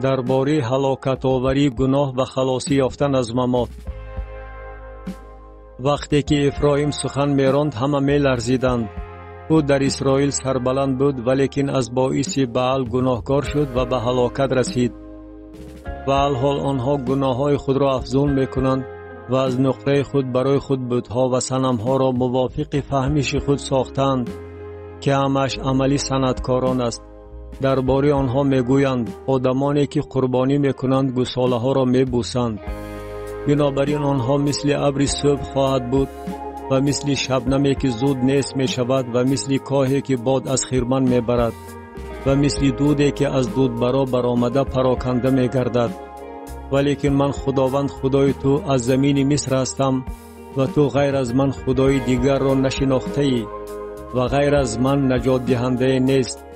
درباره هلاکت‌آوری گناه و خلاصی یافتن از ممات. وقتی که افرایم سخن می‌راند همه می‌لرزیدند. او در اسرائیل سربلند بود ولیکن از باعث بعل گناهکار شد و به هلاکت رسید. و الحال آنها گناه‌های خود را افزون می‌کنند و از نقطه خود برای خود بت‌ها و صنم‌ها را موافق فهمیش خود ساختند که همش عملی صنعتکاران است. درباره آنها میگویند آدمانی که قربانی میکنند گوساله ها را میبوسند. بنابراین آنها مثل ابر صبح خواهد بود و مثل شبنمی که زود نیست می شود و مثل کاهی که باد از خرمن میبرد و مثل دودی که از دودبرا برآمده پراکنده میگردد. ولیکن من خداوند خدای تو از زمین مصر هستم و تو غیر از من خدای دیگر را نشناخته ای و غیر از من نجات دهنده نیست.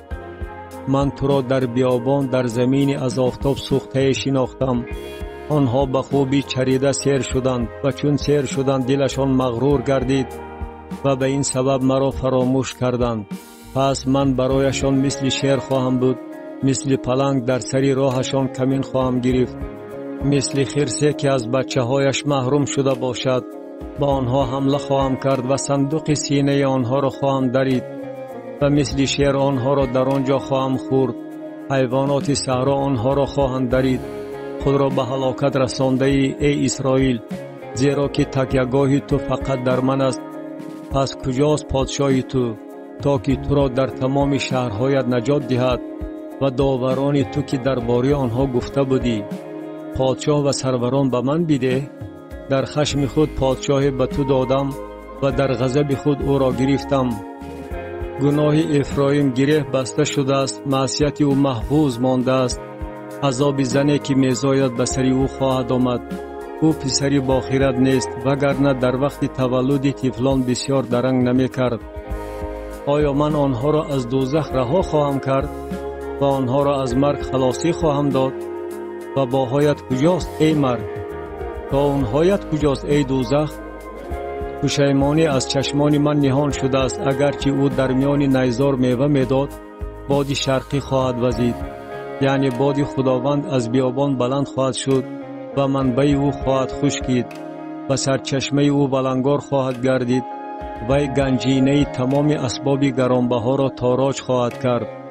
من تو را در بیابان در زمین از آفتاب سوخته شناختم. آنها به خوبی چریده سیر شدند و چون سیر شدند دلشان مغرور گردید و به این سبب مرا فراموش کردند. پس من برایشان مثل شیر خواهم بود، مثل پلنگ در سری راهشان کمین خواهم گرفت، مثل خرسه که از بچه هایش محروم شده باشد با آنها حمله خواهم کرد و صندوق سینه آنها را خواهم درید و مثل شیر آنها را در آنجا خواهم خورد. حیوانات صحرا آنها را خواهند درید. خود را به هلاکت رسانده ای اسرائیل، زیرا که تکیهگاه تو فقط در من است. پس کجاست پادشاه تو تا که تو را در تمام شهرهایت نجات دهد و داوران تو که درباره آنها گفته بودی پادشاه و سروران به من بده؟ در خشم خود پادشاه به تو دادم و در غضب خود او را گرفتم. گناه افرایم گره بسته شده است، معصیت او محفوظ مانده است. عذاب زنی که میزاید به سر او خواهد آمد. او پسری با خیرت نیست وگرنه در وقت تولد طفلان بسیار درنگ نمی کرد. آیا من آنها را از دوزخ رها خواهم کرد و آنها را از مرگ خلاصی خواهم داد؟ و باهایت کجاست ای مرگ؟ تا اونهایت کجاست ای دوزخ؟ پشیمانی از چشمان من نهان شده است. اگرچه او در میان نیزار میوه میداد بادی شرقی خواهد وزید، یعنی بادی خداوند از بیابان بلند خواهد شد و منبع او خواهد خشکید و سرچشمه او بلنگار خواهد گردید و گنجینه تمام اسباب گرانبها را تاراج خواهد کرد.